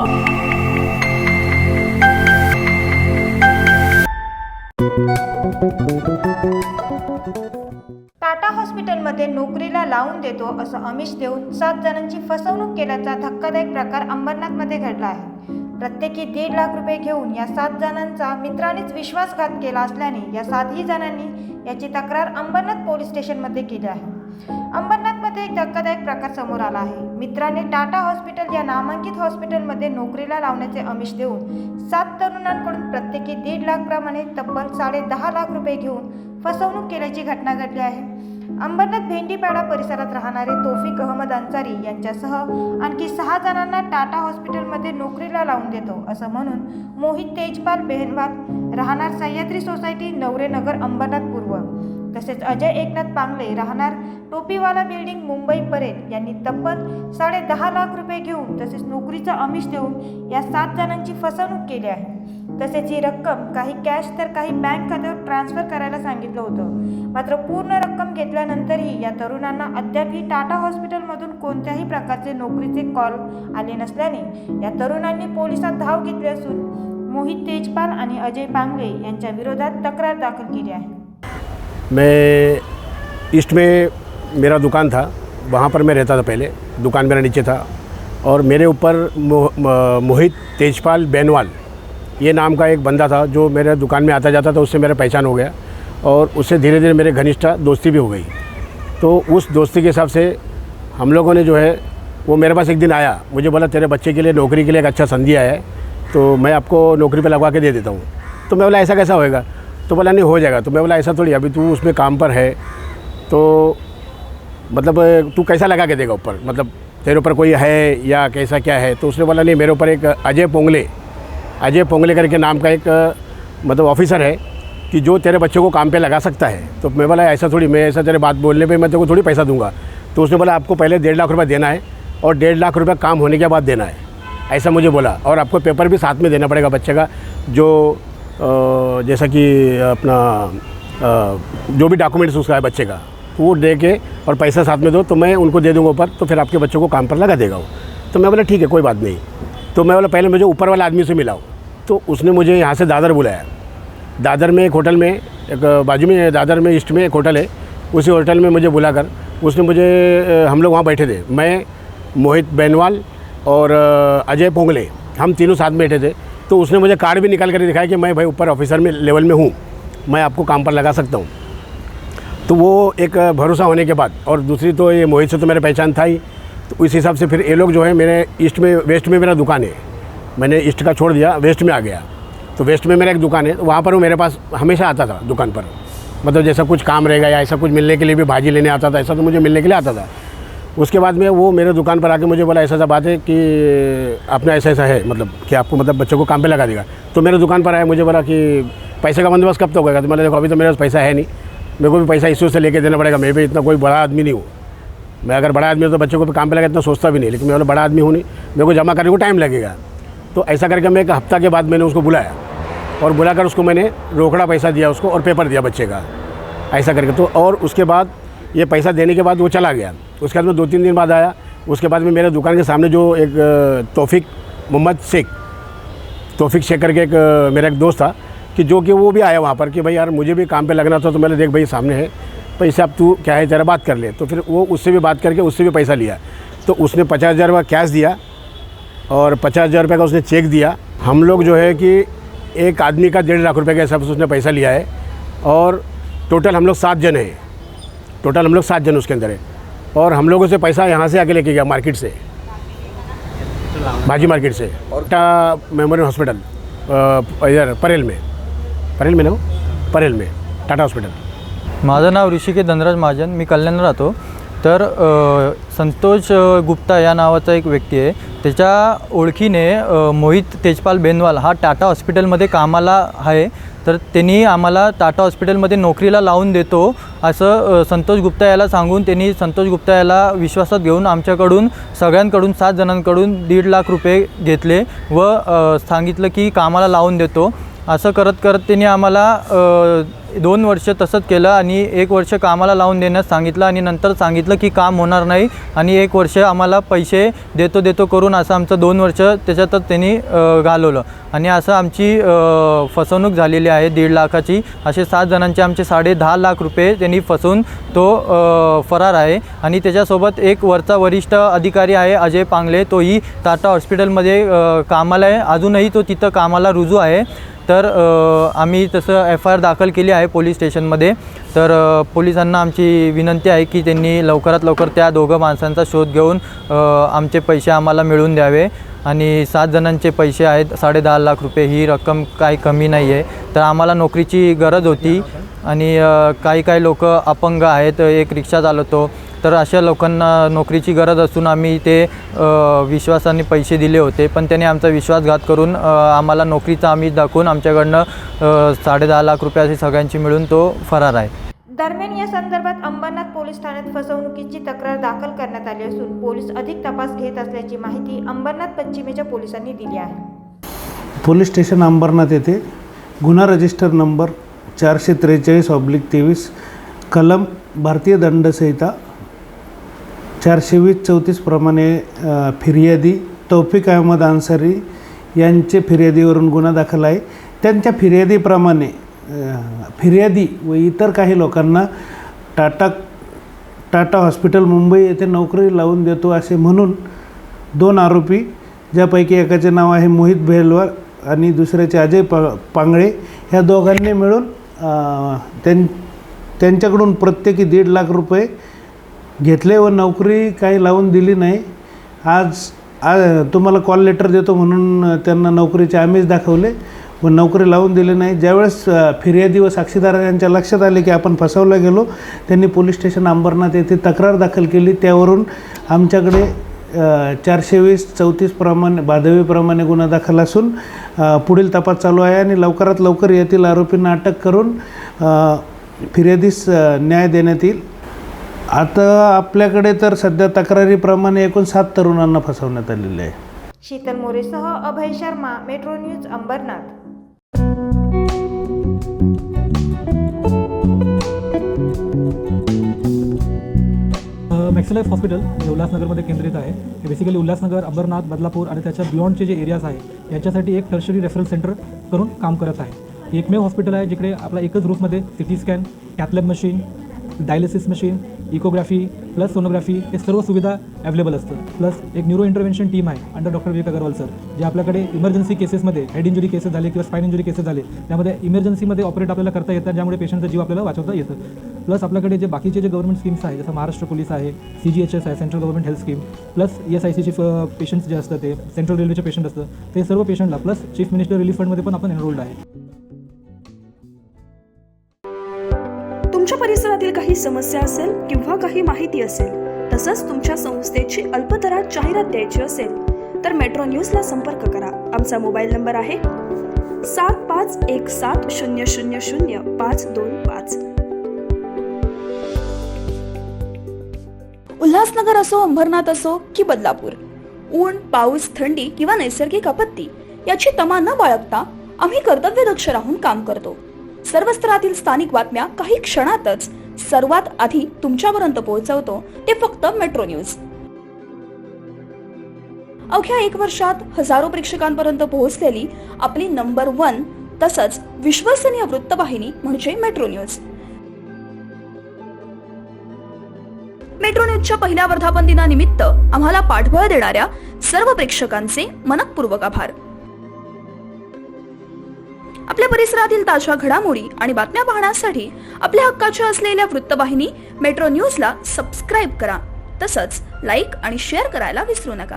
टाटा हॉस्पिटलमध्ये नोकरीला लावून देतो असं आमिष देऊन 7 जणांची फसवणूक केल्याचा धक्कादायक प्रकार अंबरनाथमध्ये घडला आहे। प्रत्येकी 1.5 लाख रुपये घेऊन या 7 जणांचा मित्रांनीच विश्वासघात केला असल्याने या 7ही जणांनी याची तक्रार अंबरनाथ पोलीस स्टेशनमध्ये केली आहे। अंबरनाथमध्ये एक धक्कादायक प्रकार समोर आला आहे। मित्राने टाटा हॉस्पिटल या नामांकित हॉस्पिटलमध्ये नोकरीला लावण्याचे आमिष देऊन 7 तरुणांकडून प्रत्येकी 1.5 लाख प्रमाणे तब्बल 10.5 लाख रुपये घेऊन फसवणूक केल्याची घटना घडली आहे। अंबरनाथ भेंडीपाडा परिसरात राहणारे तौफिक अहमद अन्सारी यांच्यासह आणखी 6 जणांना टाटा हॉस्पिटलमध्ये नोकरीला लावून देतो असं म्हणून मोहित तेजपाल बेनवाल राहणार सह्याद्री सोसायटी नवरेनगर अंबरनाथ पूर्व तसेच अजय एकनाथ पांगले राहणार टोपीवाला बिल्डिंग मुंबई परेल यांनी तब्बल 10.5 लाख रुपये घेऊन तसेच नोकरीचा आमिष देऊन या 7 जणांची फसवणूक केली आहे। तसेच ही रक्कम काही कॅश तर काही बँक खात्यावर ट्रान्सफर करायला सांगितलं होतं। मात्र पूर्ण रक्कम घेतल्यानंतरही या तरुणांना अद्यापही टाटा हॉस्पिटलमधून कोणत्याही प्रकारचे नोकरीचे कॉल आले नसल्याने या तरुणांनी पोलिसात धाव घेतली असून मोहित तेजपाल आणि अजय पांगले यांच्या विरोधात तक्रार दाखल केली आहे। मैं ईस्ट में मेरा दुकान था, वहाँ पर मैं रहता था पहले, दुकान मेरा नीचे था और मेरे ऊपर मोहित तेजपाल बेनवाल ये नाम का एक बंदा था जो मेरे दुकान में आता जाता था। उससे मेरा पहचान हो गया और उससे धीरे धीरे मेरे घनिष्ठ दोस्ती भी हो गई। तो उस दोस्ती के हिसाब से हम लोगों ने जो है वो मेरे पास एक दिन आया, मुझे बोला तेरे बच्चे के लिए नौकरी के लिए एक अच्छा संधि आया है तो मैं आपको नौकरी पे लगवा के दे देता हूँ। तो मैं बोला ऐसा कैसा होएगा? तो बोला नहीं हो जाएगा। तो मैं बोला ऐसा थोड़ी, अभी तू उसमें काम पर है तो मतलब तू कैसा लगा के देगा ऊपर, मतलब तेरे ऊपर कोई है या कैसा क्या है? तो उसने बोला नहीं, मेरे ऊपर एक अजय पोंगले करके नाम का एक मतलब ऑफिसर है कि जो तेरे बच्चों को काम पे लगा सकता है। तो मैं बोला ऐसा थोड़ी, मैं ऐसा तेरे बात बोलने पे मैं तेरे को थोड़ी पैसा दूंगा। तो उसने बोला आपको पहले 1.5 लाख रुपये देना है और 1.5 लाख रुपये काम होने के बाद देना है, ऐसा मुझे बोला। और आपको पेपर भी साथ में देना पड़ेगा बच्चे का, जो जैसा कि अपना जो भी डॉक्यूमेंट्स उसका है बच्चे का, तो वो दे के और पैसा साथ में दो तो मैं उनको दे दूँगा ऊपर, तो फिर आपके बच्चों को काम पर लगा देगा वो। तो मैं बोला ठीक है कोई बात नहीं। तो मैं बोला पहले मुझे ऊपर वाला आदमी से मिलाओ। तो उसने मुझे यहाँ से दादर बुलाया। दादर में एक होटल में, एक बाजू में दादर में ईस्ट में एक होटल है, उसी होटल में मुझे बुलाकर उसने मुझे, हम लोग वहाँ बैठे थे, मैं मोहित बेनवाल और अजय पोंगले, हम तीनों साथ में बैठे थे। तो उसने मुझे कार्ड भी निकाल कर दिखाया कि मैं भाई ऊपर ऑफिसर में लेवल में हूँ, मैं आपको काम पर लगा सकता हूँ। तो वो एक भरोसा होने के बाद, और दूसरी तो ये मोहित से तो मेरे पहचान था ही, तो इस हिसाब से फिर ये लोग जो है, मेरे ईस्ट में वेस्ट में मेरा दुकान है, मैंने ईस्ट का छोड़ दिया, वेस्ट में आ गया। तो वेस्ट में मेरा एक दुकान है, वहाँ पर वो मेरे पास हमेशा आता था दुकान पर, मतलब जैसा कुछ काम रहेगा या ऐसा कुछ मिलने के लिए भी भाजी लेने आता था, ऐसा तो मुझे मिलने के लिए आता था। उसके बाद में वो मेरे दुकान पर आके मुझे बोला ऐसा बात है कि आपने ऐसा ऐसा है, मतलब कि आपको मतलब बच्चों को काम पे लगा देगा। तो मेरे दुकान पर आया, मुझे बोला कि पैसे का बंदोबस्त कब तक होगा? तो मैंने देखो अभी तो मेरे पास पैसा है नहीं, मेरे को भी पैसा इसी से लेके देना पड़ेगा। मैं भी इतना कोई बड़ा आदमी नहीं हूँ, मैं अगर बड़ा आदमी हो तो बच्चों को भी काम पे लगा इतना सोचता भी नहीं, लेकिन मैं बोला बड़ा आदमी हूँ नहीं, मेरे को जमा करने को टाइम लगेगा। तो ऐसा करके मैं 1 हफ्ता के बाद मैंने उसको बुलाया और बुलाकर उसको मैंने रोकड़ा पैसा दिया उसको और पेपर दिया बच्चे का, ऐसा करके। तो और उसके बाद ये पैसा देने के बाद वो चला गया। उसके बाद में 2-3 दिन बाद आया। उसके बाद में मेरे दुकान के सामने जो एक तौफिक शेख करके एक मेरा एक दोस्त था कि जो कि वो भी आया वहाँ पर कि भाई यार मुझे भी काम पे लगना था। तो मैंने देख भाई सामने है पैसा, अब तू क्या है तेरा बात कर ले। तो फिर वो उससे भी बात करके उससे भी पैसा लिया। तो उसने 50,000 रुपये कैश दिया और 50,000 रुपये का उसने चेक दिया। हम लोग जो है कि एक आदमी का 1.5 लाख रुपये के हिसाब से उसने पैसा लिया है और टोटल हम लोग 7 जन हैं, टोटल हम लोग 7 जन उसके अंदर है। और हम लोगों से पैसा यहाँ से आके लेके गया मार्केट से, भाजी मार्केट से, और टाटा मेमोरियल हॉस्पिटल इधर परेल में ना, परेल में टाटा हॉस्पिटल। माझं नाव ऋषिकेश धनराज महाजन, मी कल्याण राहतो। तर संतोष गुप्ता या नावाचा एक व्यक्ती आहे, त्याच्या ओळखीने मोहित तेजपाल बेनवाल हा टाटा हॉस्पिटलमध्ये कामाला आहे। तर त्यांनी आम्हाला टाटा हॉस्पिटलमध्ये नोकरीला लावून देतो असं संतोष गुप्ता याला सांगून त्यांनी संतोष गुप्ता याला विश्वासात घेऊन आमच्याकडून सगळ्यांकडून 7 जणांकडून 1.5 लाख रुपये घेतले व सांगितलं की कामाला लावून देतो। असं करत करत त्यांनी आम्हाला 2 वर्ष तसंच केलं आणि 1 वर्ष कामाला लावून देण्यास सांगितलं आणि नंतर सांगितलं की काम होणार नाही आणि 1 वर्ष आम्हाला पैसे देतो करून असं आमचं 2 वर्ष त्याच्यातच त्यांनी घालवलं आणि असं आमची फसवणूक झालेली आहे 1.5 लाखाची. असे 7 जणांचे आमचे 10.5 लाख रुपये त्यांनी फसवून तो फरार आहे. आणि त्याच्यासोबत एक वरचा वरिष्ठ अधिकारी आहे अजय पांगले, तोही टाटा हॉस्पिटलमध्ये कामाला आहे, अजूनही तो तिथं कामाला रुजू आहे. तर आम्ही तसं FIR दाखल केली आहे पोलीस स्टेशनमध्ये. तर पोलिसांना आमची विनंती आहे की त्यांनी लवकरात लवकर त्या दोघं माणसांचा शोध घेऊन आमचे पैसे आम्हाला मिळवून द्यावे. आणि 7 जणांचे पैसे आहेत 10.5 लाख रुपये, ही रक्कम काही कमी नाही आहे. तर आम्हाला नोकरीची गरज होती आणि काही लोक अपंग आहेत, एक रिक्षा चालवतो, तर अशा लोकांना नोकरीची गरज असून आम्ही ते विश्वासाने पैसे दिले होते, पण त्याने आमचा विश्वासघात करून आम्हाला नोकरीचा आमिष दाखवून आमच्याकडनं 10.5 लाख रुपये असे सगळ्यांची मिळून तो फरार आहे. दरम्यान या संदर्भात अंबरनाथ पोलीस ठाण्यात फसवणुकीची तक्रार दाखल करण्यात आली असून पोलीस अधिक तपास घेत असल्याची माहिती अंबरनाथ पश्चिमेच्या पोलिसांनी दिली आहे. पोलीस स्टेशन अंबरनाथ येथे गुन्हा रजिस्टर नंबर 443/23 कलम भारतीय दंडसंहिता 420-34 प्रमाणे फिर्यादी तौफिक अहमद अन्सारी यांचे फिर्यादीवरून गुन्हा दाखल आहे. त्यांच्या फिर्यादीप्रमाणे फिर्यादी व इतर काही लोकांना टाटा हॉस्पिटल मुंबई येथे नोकरी लावून देतो असे म्हणून 2 आरोपी, ज्यापैकी एकाचे नाव आहे मोहित बेलवार आणि दुसऱ्याचे अजय पांगळे, ह्या दोघांनी मिळून त्यांच्याकडून प्रत्येकी 1.5 लाख रुपये घेतले व नोकरी काही लावून दिली नाही. आज तुम्हाला कॉल लेटर देतो म्हणून त्यांना नोकरीचे आमिष दाखवले व नोकरी लावून दिली नाही. ज्यावेळेस फिर्यादी व साक्षीदार यांच्या लक्षात आले की आपण फसवलं गेलो, त्यांनी पोलीस स्टेशन अंबरनाथ येथे तक्रार दाखल केली. त्यावरून आमच्याकडे 420-34 प्रमाणे भादवीप्रमाणे गुन्हा दाखल असून पुढील तपास चालू आहे आणि लवकरात लवकर येथील आरोपींना अटक करून फिर्यादीस न्याय देण्यात येईल. आता आपल्याकडे तर सध्या तक्रारीप्रमाणे एकूण 7 तरुणांना फसवण्यात आलेले आहे. शीतल मोरेसह Abhay Sharma, metro news Ambernath. Maxilife hospital जे उल्हासनगरमध्ये केंद्रित आहे. हे बेसिकली उल्हासनगर, अंबरनाथ, बदलापूर आणि त्याच्या बियॉन्डचे जे एरियाज आहे याच्यासाठी एक टर्शरी रेफरल सेंटर करून काम करत आहे. हे एकमेव हॉस्पिटल आहे जिकडे आपला एकच रूफमध्ये CT scan, cath lab machine, dialysis machine, echography plus sonography हे सर्व सुविधा अवेलेबल असतं. प्लस एक न्यूरो इंटरव्हेन्शन टीम आहे अंडर डॉक्टर विवेक अग्रवाल सर, जे आपल्याकडे इमर्जन्सी केसेसमध्ये हेड इंजुरी केसेस झाले किंवा स्पाइन इंजुरी केसेस झाले त्यामध्ये इमर्जन्सीमध्ये ऑपरेट आपल्याला करता येतात, ज्यामुळे पेशंटचा जीव आपल्याला वाचवता येतं. प्लस आपल्याकडे जे बाकीचे जे गव्हर्नमेंट स्कीम्स आहे जसं महाराष्ट्र पोलीस आहे, CGHS आहे, central government health scheme, plus ESICचे पेशंट्स जे असतं ते सेंट्रल रेल्वेचे पेशंट असतं ते सर्व पेशंटला प्लस चीफ मिनिस्टर रिलीफ फंडमध्ये पण आपण एनरोल्ड आहे. तुमच्या परिसरातील काही समस्या असेल किंवा काही माहिती असेल, तसंच तुमच्या संस्थेची अल्पदरात जाहिरात द्यायची असेल तर मेट्रो न्यूजला संपर्क करा. आमचा मोबाईल नंबर आहे 7517000525. उल्हासनगर असो, अंबरनाथ असो की बदलापूर, ऊन, पाऊस, थंडी किंवा नैसर्गिक आपत्ती याची तमा न बाळगता आम्ही कर्तव्यदक्ष राहून काम करतो. सर्व स्तरातील स्थानिक बातम्या काही क्षणातच सर्वात आधी तुमच्यापर्यंत पोहोचवतो, ते फक्त मेट्रो न्यूज. अवघ्या 1 वर्षात हजारो प्रेक्षकांपर्यंत पोहोचलेली आपली नंबर 1 तसंच विश्वसनीय वृत्तवाहिनी म्हणजे मेट्रो न्यूज. मेट्रो न्यूजच्या पहिल्या वर्धापन दिनानिमित्त आम्हाला पाठबळ देणाऱ्या सर्व प्रेक्षकांचे मनःपूर्वक आभार. आपल्या परिसरातील ताज्या घडामोडी आणि बातम्या पाहण्यासाठी आपल्या हक्काच्या असलेल्या वृत्तवाहिनी मेट्रो न्यूजला सबस्क्राईब करा. तसंच लाईक आणि शेअर करायला विसरू नका.